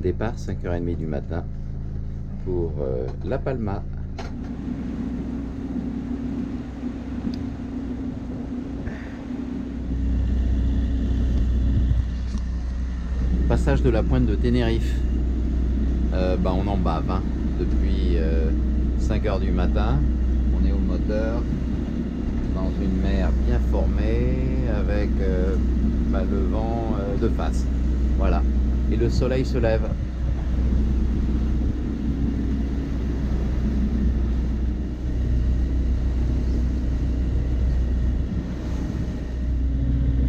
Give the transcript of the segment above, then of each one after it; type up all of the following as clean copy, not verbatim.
Départ 5h30 du matin pour La Palma. Passage de la pointe de Tenerife. On en bave hein, depuis 5h du matin. On est au moteur dans une mer bien formée avec le vent de face. Voilà. Et le soleil se lève.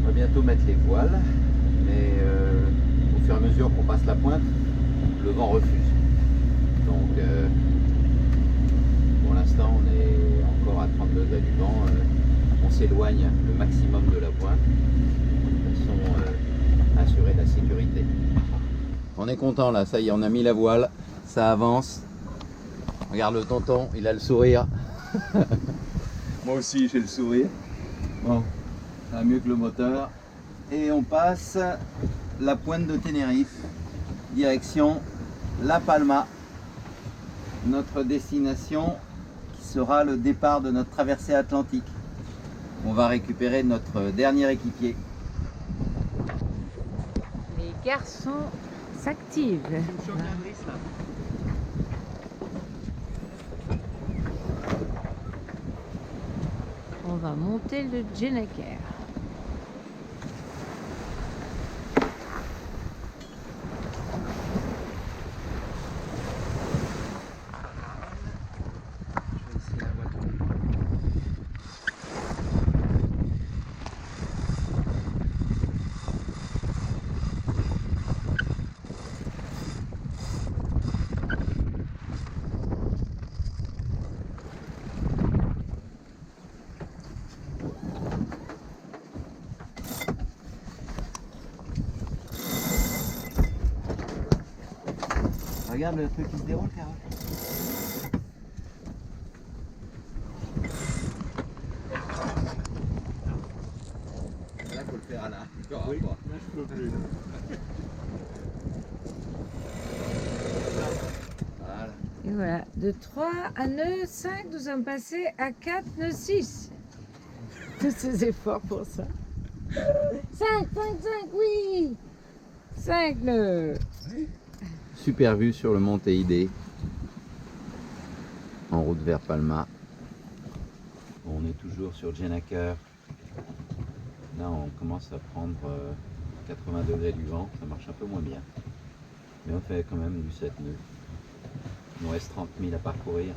On va bientôt mettre les voiles, mais au fur et à mesure qu'on passe la pointe, le vent refuse. Donc pour l'instant on est encore à 30 degrés du vent. On s'éloigne le maximum de la pointe de façon à assurer la sécurité. On est content là, ça y est, on a mis la voile, ça avance. Regarde le tonton, il a le sourire. Moi aussi j'ai le sourire. Bon, ça va mieux que le moteur. Et on passe la pointe de Tenerife, direction La Palma, notre destination qui sera le départ de notre traversée atlantique. On va récupérer notre dernier équipier. Les garçons s'activent. On va monter le Genaker. Regarde le truc qui se déroule, Carole. Là, faut le faire à la. Oui, là, je peux plus. Voilà. Et voilà, de 3 à nœud 5, nous sommes passés à 4 nœuds 6. Tous ces efforts pour ça. 5, oui 5 nœuds. Super vue sur le mont Teide, en route vers Palma. On est toujours sur Genaker. Là, on commence à prendre 80 degrés du vent, ça marche un peu moins bien. Mais on fait quand même du 7 nœuds. Il nous reste 30 000 à parcourir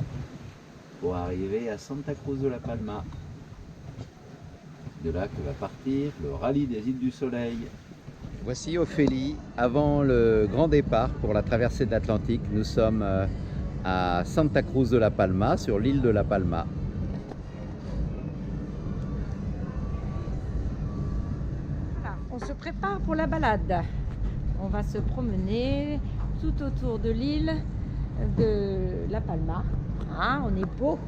pour arriver à Santa Cruz de la Palma. De là que va partir le rallye des îles du Soleil. Voici Ophélie, avant le grand départ pour la traversée de l'Atlantique. Nous sommes à Santa Cruz de la Palma, sur l'île de la Palma. Voilà, on se prépare pour la balade. On va se promener tout autour de l'île de la Palma. Hein, on est beau.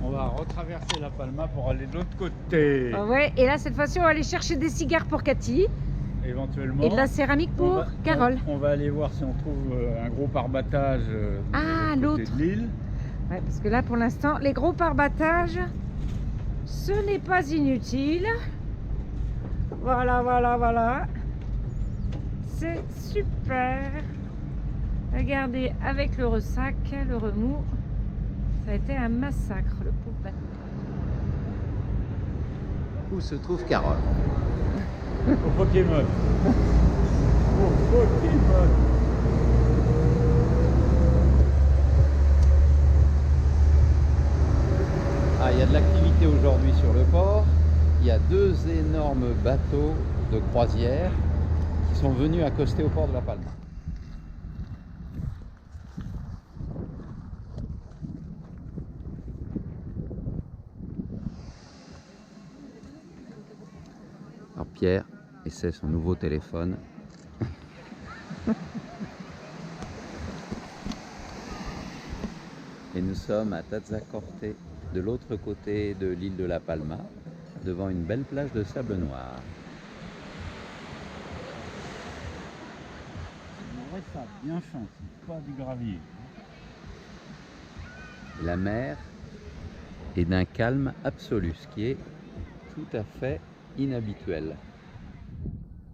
On va retraverser la Palma pour aller de l'autre côté. Ah ouais, et là, cette fois-ci, on va aller chercher des cigares pour Cathy. Éventuellement. Et de la céramique pour Carole. On va aller voir si on trouve un gros parbattage Ah, de l'autre. de l'île. Ouais, parce que là, pour l'instant, les gros parbattages, ce n'est pas inutile. Voilà, voilà, voilà. C'est super. Regardez, avec le ressac, le remous, ça a été un massacre, le pauvre bateau. Où se trouve Carole? Au Pokémon. Au Pokémon. Ah, il y a de l'activité aujourd'hui sur le port. Il y a 2 énormes bateaux de croisière qui sont venus accoster au port de la Palma. Alors Pierre essaie son nouveau téléphone. Et nous sommes à Tazacorte, de l'autre côté de l'île de la Palma, devant une belle plage de sable noir. vrai sable, bien fin, c'est pas du gravier. La mer est d'un calme absolu, ce qui est tout à fait inhabituel.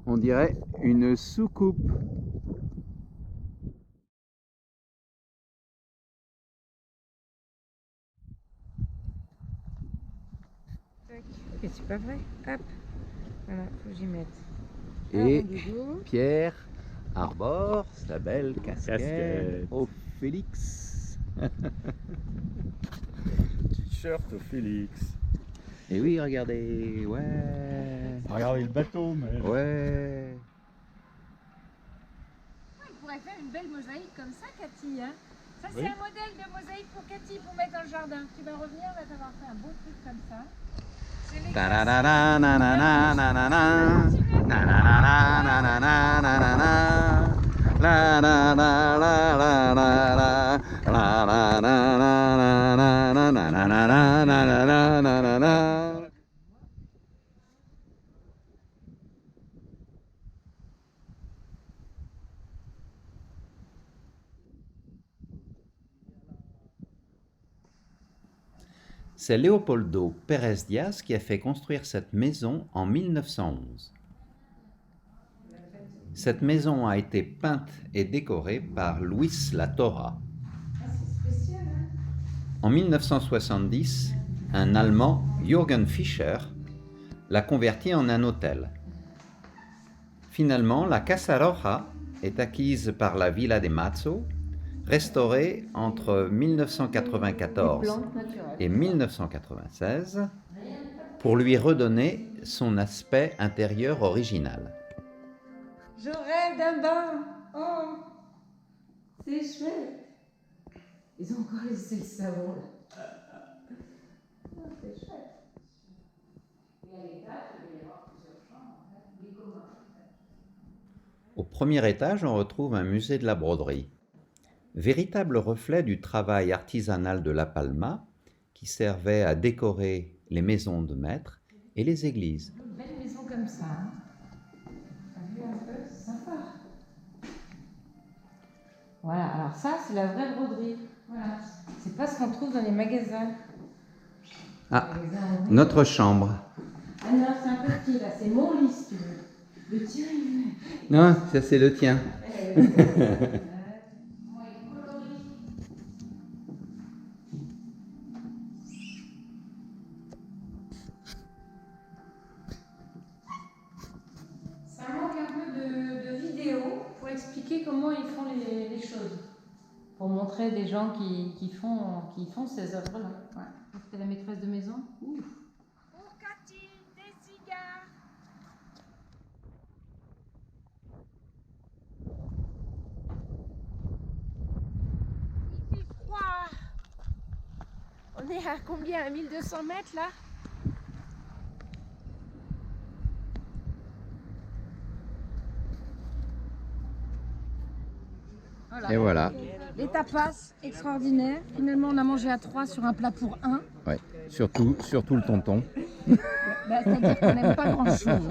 On dirait une soucoupe. Et c'est pas vrai. Hop. Voilà, faut que j'y mette. Et doudou. Pierre arbore sa belle casquette Casquette. au Félix. T-shirt au Félix. Et oui, regardez, ouais. Regardez le bateau, mais... Ouais. On pourrait faire une belle mosaïque comme ça, Cathy. Hein, ça, c'est Oui. un modèle de mosaïque pour Cathy, pour mettre dans le jardin. Tu vas revenir, là, t'avoir fait un beau truc comme ça. C'est les C'est Leopoldo Pérez Diaz qui a fait construire cette maison en 1911. Cette maison a été peinte et décorée par Luis Latorra. En 1970, un Allemand, Jürgen Fischer, l'a convertie en un hôtel. Finalement, la Casa Roja est acquise par la Villa de Mazzo, restaurée entre 1994 et 1996 pour lui redonner son aspect intérieur original. Je rêve d'un bain. Oh, c'est chouette. Ils ont encore laissé le savon là. Oh, c'est chouette. Et à l'étage, il va y avoir plusieurs chambres, des communs. Au premier étage, on retrouve un musée de la broderie. Véritable reflet du travail artisanal de La Palma, qui servait à décorer les maisons de maître et les églises. Une belle maison comme ça. Hein. T'as vu un peu, c'est sympa. Voilà, alors ça, c'est la vraie broderie. Voilà. C'est pas ce qu'on trouve dans les magasins. Ah, Les magasins, oui. notre chambre. Ah non, c'est un petit là, c'est mon lit si tu veux. Le tien, il Non, ça c'est le tien. Ça manque un peu de vidéos pour expliquer comment ils font les choses. Pour montrer des gens qui font ces œuvres-là. Ouais. C'était la maîtresse de maison. Ouf. Pour Cathy, des cigares. Il fait froid. On est à combien? À 1200 mètres là? Et voilà. Les tapas, extraordinaires. Finalement, on a mangé à 3 sur un plat pour 1. Ouais. Surtout le tonton. C'est-à-dire qu'on n'aime pas grand-chose.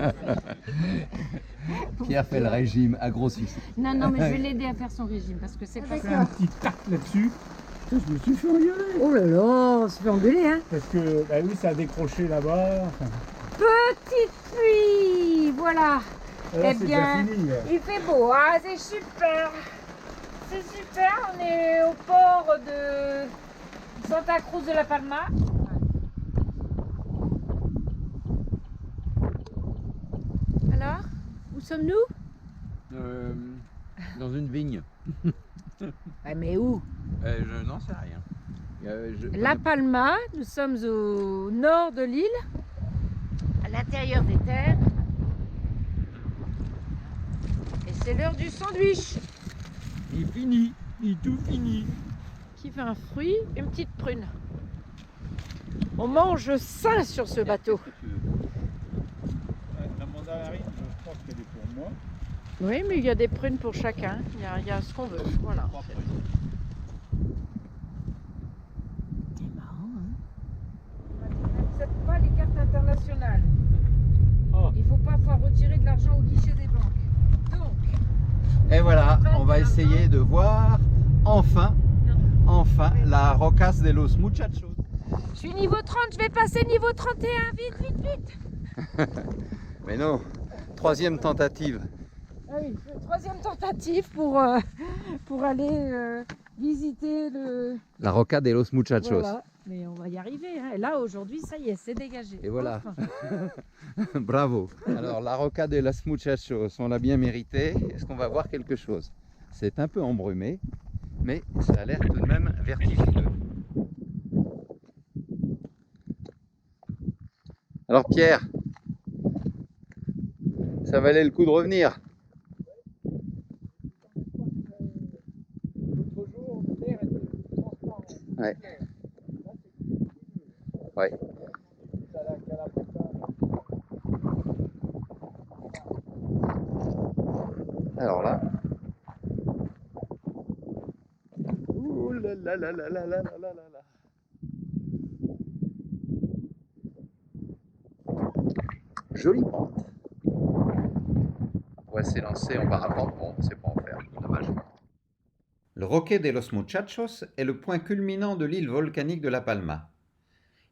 Pierre fait le régime à gros succès. Non, mais je vais l'aider à faire son régime parce que c'est pas Fait un ça. petit tarte là-dessus. Putain, je me suis fait engueuler. Oh là là, on se fait engueuler, hein. Parce que, bah oui, ça a décroché là-bas. Petite pluie, voilà. Là, Eh c'est bien, déjà fini. il fait beau, hein, c'est super. C'est super, on est au port de Santa Cruz de la Palma. Alors, où sommes-nous? Dans une vigne. Mais où? Je n'en sais rien. La Palma, nous sommes au nord de l'île, à l'intérieur des terres. Et c'est l'heure du sandwich. Il est fini. Il est tout fini. Qui fait un fruit, une petite prune. On mange sain sur ce bateau. La mandarine, je pense qu'elle est pour moi. Oui, mais il y a des prunes pour chacun. Il y a ce qu'on veut. Voilà. C'est marrant, hein? On n'accepte pas les cartes internationales. Oh. Il ne faut pas retirer de l'argent au guichet des banques. Donc, Et voilà, on va essayer de voir enfin la Rocas de los Muchachos. Je suis niveau 30, je vais passer niveau 31, vite. Mais non, troisième tentative. Ah oui, troisième tentative pour aller visiter le... La Roca de los Muchachos. Voilà. Mais on va y arriver. Hein. Et là, aujourd'hui, ça y est, c'est dégagé. Et voilà. Enfin. Bravo. Alors, la Roca de los Muchachos, on l'a bien mérité. Est-ce qu'on va voir quelque chose? C'est un peu embrumé, mais ça a l'air tout de même vertigineux. Alors, Pierre, ça valait le coup de revenir? L'autre jour, l'air était transparent. Ouais. Ouais. Alors là. Ouh là là là là là là là là là. Jolie pente. On va s'élancer en parapente, bon, c'est pas en faire, dommage. Le Roque de los Muchachos est le point culminant de l'île volcanique de La Palma.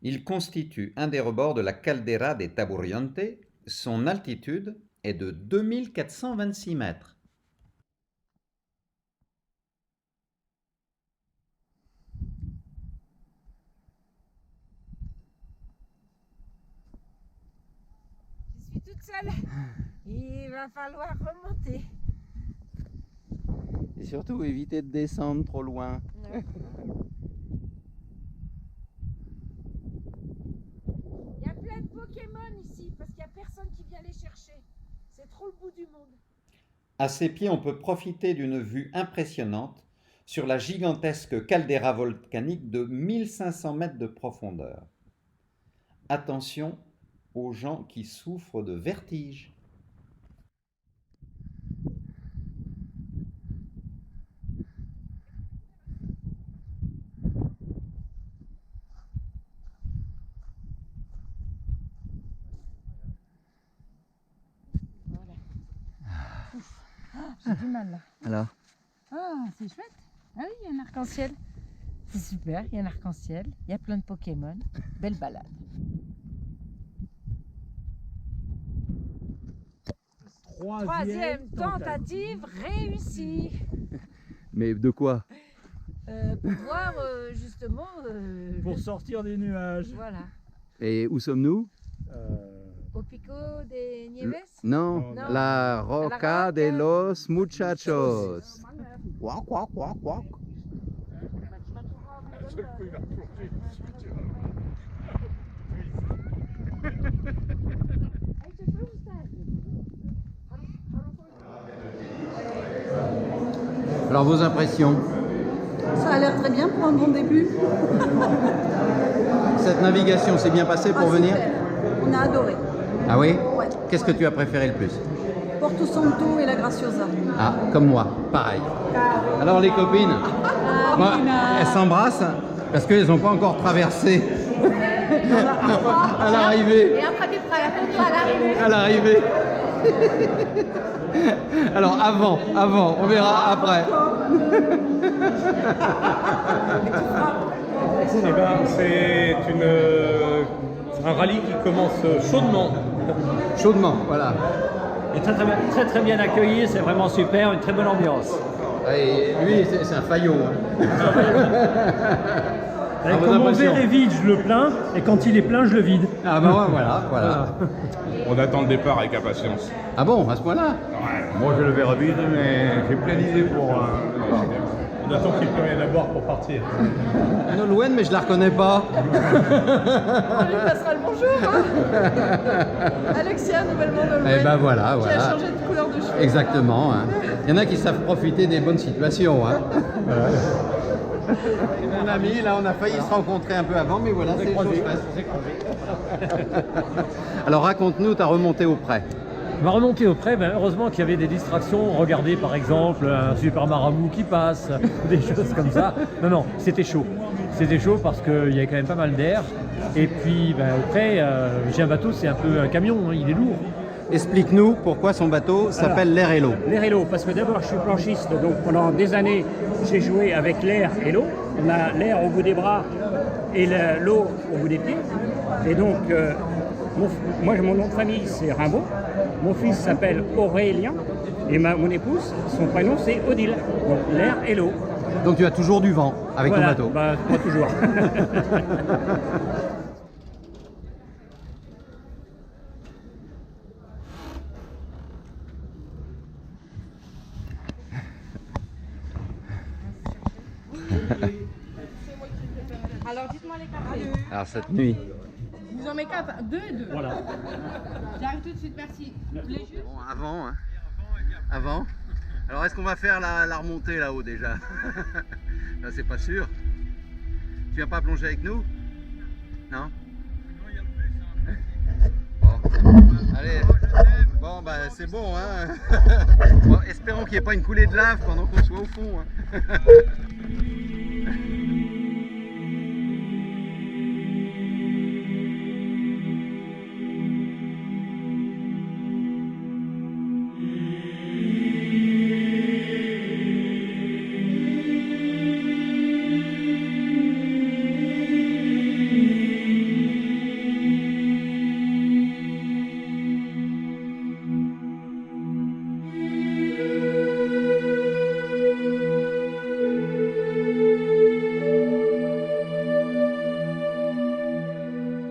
Il constitue un des rebords de la caldeira de Taburiente. Son altitude est de 2426 mètres. Je suis toute seule. Il va falloir remonter. Et surtout éviter de descendre trop loin. Ouais. Il y a plein de Pokémon ici parce qu'il n'y a personne qui vient les chercher. C'est trop le bout du monde. À ses pieds, on peut profiter d'une vue impressionnante sur la gigantesque caldeira volcanique de 1500 mètres de profondeur. Attention aux gens qui souffrent de vertige. J'ai du mal là. Alors, Ah, c'est chouette. Ah oui, il y a un arc-en-ciel. C'est super, il y a un arc-en-ciel. Il y a plein de Pokémon. Belle balade. Troisième tentative réussie. mais de quoi? Pour voir justement. Pour sortir des nuages. Voilà. Et où sommes-nous? Au Pico des Nieves. Non, Non. la Roca de los Muchachos. Quack, quack, quack, quack. Alors vos impressions? Ça a l'air très bien pour un bon début. Cette navigation s'est bien passée pour venir? Super. On a adoré. Ah oui? Ouais. Qu'est-ce que tu as préféré le plus? Porto Santo et la Graciosa. Ah, comme moi, pareil. Alors les copines, moi, elles s'embrassent parce qu'elles n'ont pas encore traversé à l'arrivée. Et après tu traverses à l'arrivée. À l'arrivée. Alors avant, on verra après. Eh ben, c'est un rallye qui commence chaudement. Chaudement, voilà. Et très bien accueilli, c'est vraiment super, une très bonne ambiance. Et lui, c'est un faillot. Avec vos comme mon impressions? verre est vide, je le plains, et quand il est plein, je le vide. Ah ben ouais, voilà. On attend le départ avec impatience. Ah bon, à ce point-là? Moi j'ai le verre vide, mais j'ai plein d'idées pour. On attend qu'il n'y ait plus rien à boire pour partir. Nolwenn, mais je la reconnais pas. On lui passera le bonjour. Hein. Alexia, nouvellement Nolwenn. Eh ben voilà. Qui a changé de couleur de cheveux. Exactement. Hein. Il y en a qui savent profiter des bonnes situations. Hein. Mon ami, là, on a failli se rencontrer un peu avant, mais voilà, c'est chose faite. Alors raconte-nous ta remontée au près. On va remonter au près, ben, heureusement qu'il y avait des distractions. Regardez par exemple un super marabout qui passe, des choses comme ça. Non, c'était chaud. C'était chaud parce qu'il y avait quand même pas mal d'air. Et puis ben, au près, j'ai un bateau, c'est un peu un camion, hein, il est lourd. Explique-nous pourquoi son bateau s'appelle l'Air et l'eau. L'air et l'eau, parce que d'abord je suis planchiste, donc pendant des années j'ai joué avec l'air et l'eau. On a l'air au bout des bras et l'eau au bout des pieds. Et donc, mon nom de famille c'est Rimbaud, mon fils s'appelle Aurélien et mon épouse, son prénom c'est Odile. Donc l'air et l'eau. Donc tu as toujours du vent avec Voilà, ton bateau. Bah, pas toujours. Alors dites-moi les cafés. Alors cette nuit, Je vous en mets 4, 2 et 2. Voilà. J'arrive tout de suite, merci. Les jus. bon, avant, hein. Avant. Alors est-ce qu'on va faire la remontée là-haut déjà? Là c'est pas sûr. Tu viens pas plonger avec nous? Non? Bon, allez. Bon bah c'est bon hein. Bon, espérons qu'il n'y ait pas une coulée de lave pendant qu'on soit au fond. Hein.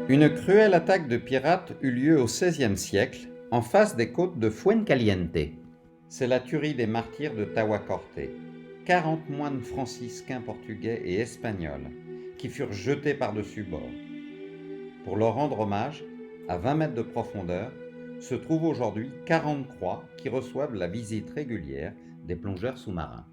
Une cruelle attaque de pirates eut lieu au XVIe siècle, en face des côtes de Fuencaliente. C'est la tuerie des martyrs de Tahuacorte, 40 moines franciscains portugais et espagnols, qui furent jetés par-dessus bord. Pour leur rendre hommage, à 20 mètres de profondeur, se trouvent aujourd'hui 40 croix qui reçoivent la visite régulière des plongeurs sous-marins.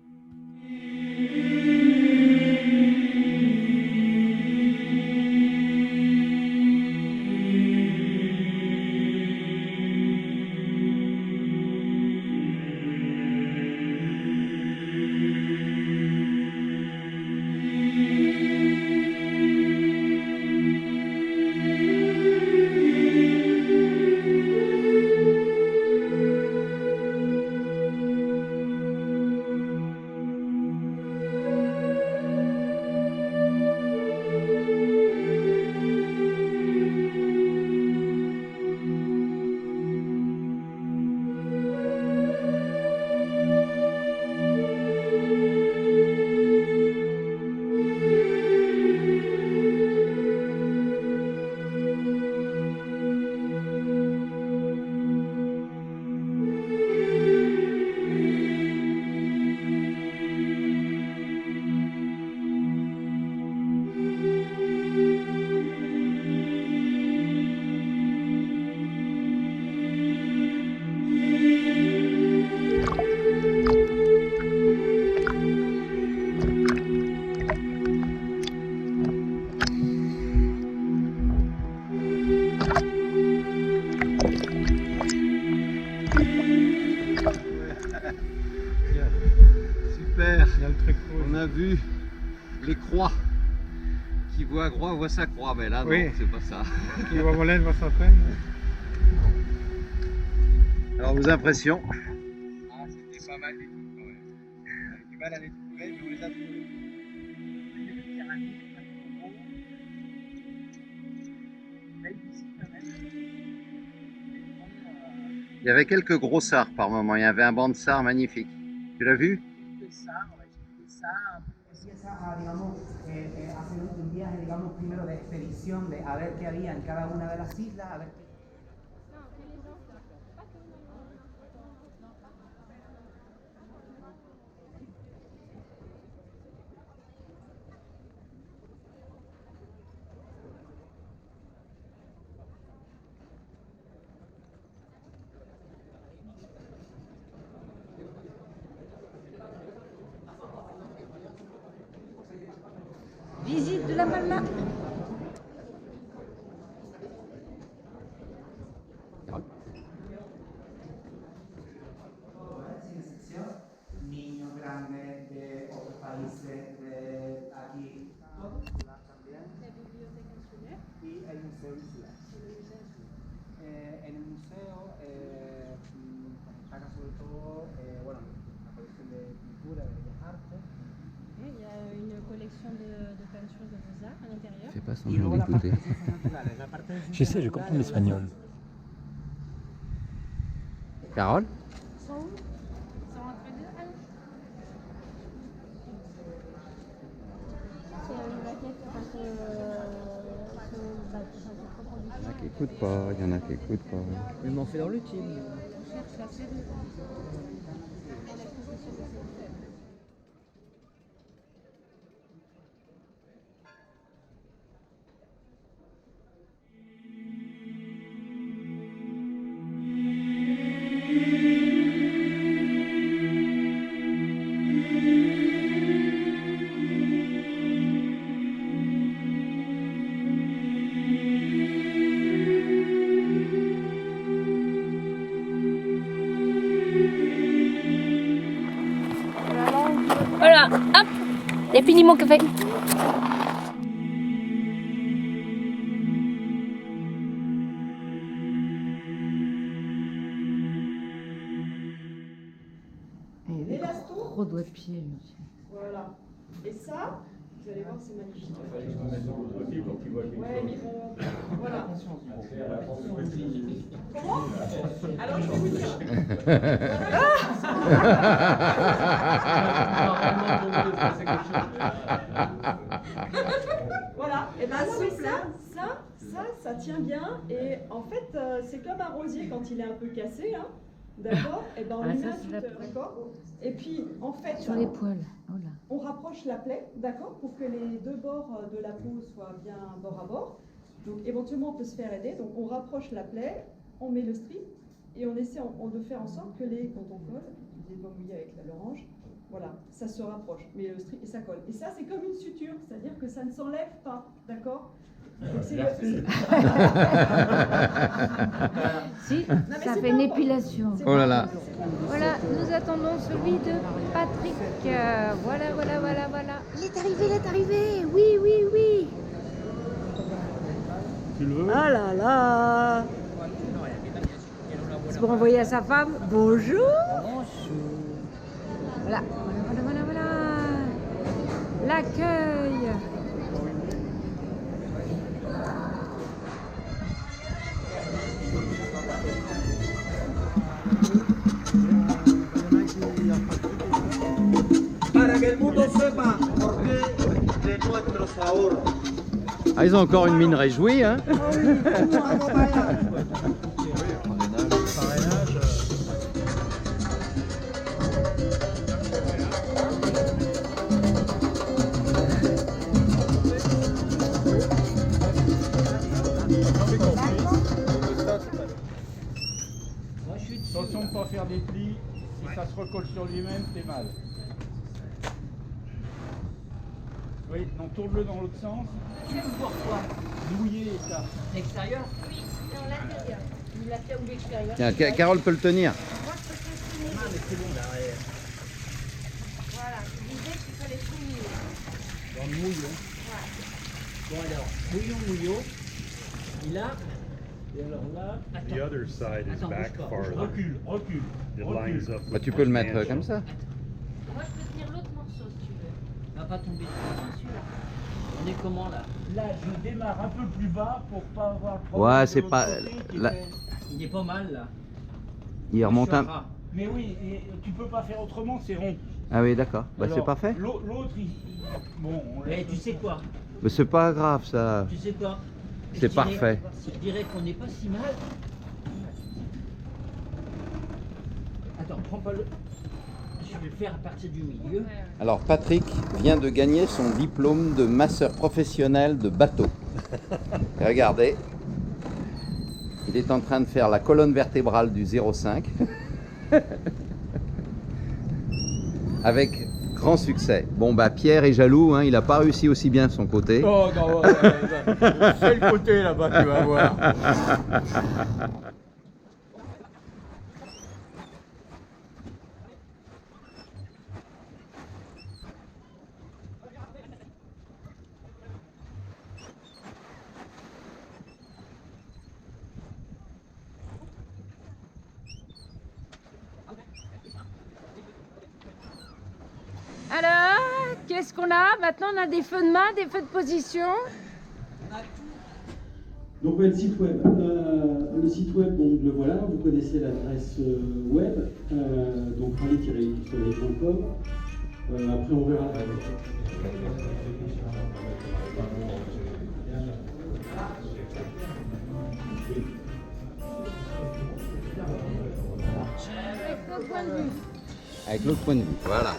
Super, on a vu les croix. Qui voit croix voit sa croix, mais là non, c'est pas ça. Qui voit Molène voit sa peine. Alors vos impressions? Ah, c'était pas mal du tout quand même. On avait du mal à les trouver, mais on les a trouvés. Il y avait quelques gros sards par moment, il y avait un banc de sards magnifique. Tu l'as vu? Digamos, hacer un viaje, digamos, primero de expedición, de a ver qué había en cada una de las islas, a ver qué... Visite de La Palma. exposition de peinture de Beaux-Arts à l'intérieur. Fais pas semblant d'écouter. J'essaie de comprendre l'espagnol. Carole? Ils sont où? Ils sont entre deux. Ah non. C'est une maquette enfin, Il y en a qui écoutent pas, il y en a qui écoutent pas. Mais m'en fait dans le team. on cherche la série. Voilà, hop, j'ai fini mon café. Et gros doigts de pied, lui. Voilà. Et ça, vous allez voir, c'est magnifique. Ouais, mais bon, voilà. Comment? Alors, je vais vous dire. Voilà. Et ben non, mais ça tient bien. Et en fait, c'est comme un rosier quand il est un peu cassé, là. D'accord? Et ben on Ah, lui ça, met un c'est la tuteur, d'accord? Et puis, en fait, Sur les poils. Oh là. on rapproche la plaie, d'accord, pour que les deux bords de la peau soient bien bord à bord. Donc éventuellement on peut se faire aider. Donc on rapproche la plaie, on met le strip et on essaie de faire en sorte que quand on colle, les doigts mouillés avec l'orange, voilà, ça se rapproche. Mais le strip et ça colle. Et ça c'est comme une suture, c'est-à-dire que ça ne s'enlève pas, d'accord? Donc, c'est Si, mais ça c'est fait pas une bon. épilation. Oh là là. Voilà, nous attendons celui de Patrick. Voilà. Il est arrivé. Oui. Tu le veux? Ah là là. C'est pour envoyer à sa femme. Bonjour. Voilà. L'accueil. Para que el mundo sepa por qué de nuestros ahorros. Ah, ils ont encore une mine réjouie, hein? Attention de ne pas faire des plis. Si ça se recolle sur lui-même, c'est mal. Oui, donc tourne-le dans l'autre sens. Tu veux voir quoi? Mouiller ça. L'extérieur? Oui, non, l'intérieur. L'intérieur ou l'extérieur. Tiens, Carole peut le tenir. Moi, je peux continuer. Ah, mais c'est bon là. Voilà, je disais qu'il fallait tout mouiller. On mouille. Bon alors, mouillon. Et là. Et alors là. The other side is Attends, back bouge pas, farther. recule. It lines up. Bah, tu peux le mettre comme ça. Moi, je peux tenir l'autre morceau si tu veux. Va pas tomber Celui-là. On est comment là? Là, je démarre un peu plus bas pour pas avoir le problème. Ouais, de c'est l'autre pas. côté qui là, fait- Il est pas mal là. il remonte un. Mais oui, et tu peux pas faire autrement, c'est rond. Ah oui, d'accord. Bah, c'est Alors, parfait. L'autre, bon, on Mais laisse. tu sais quoi? Mais c'est pas grave, ça. Tu sais quoi? C'est Je dirais- parfait. Je dirais qu'on n'est pas si mal. Attends, prends pas le. Je vais le faire à partir du milieu. Alors, Patrick vient de gagner son diplôme de masseur professionnel de bateau. Et regardez, il est en train de faire la colonne vertébrale du 0,5 avec grand succès. Bon, bah, Pierre est jaloux, hein, il n'a pas réussi aussi bien de son côté. Oh non, c'est le côté là-bas, tu vas voir. Alors, Qu'est-ce qu'on a? Maintenant, on a des feux de main, des feux de position. Donc ouais, le site web. Le site web, donc le voilà, vous connaissez l'adresse web, donc rallye-soleil.com. Après on verra. Avec l'autre point de vue. Avec l'autre point de vue, voilà.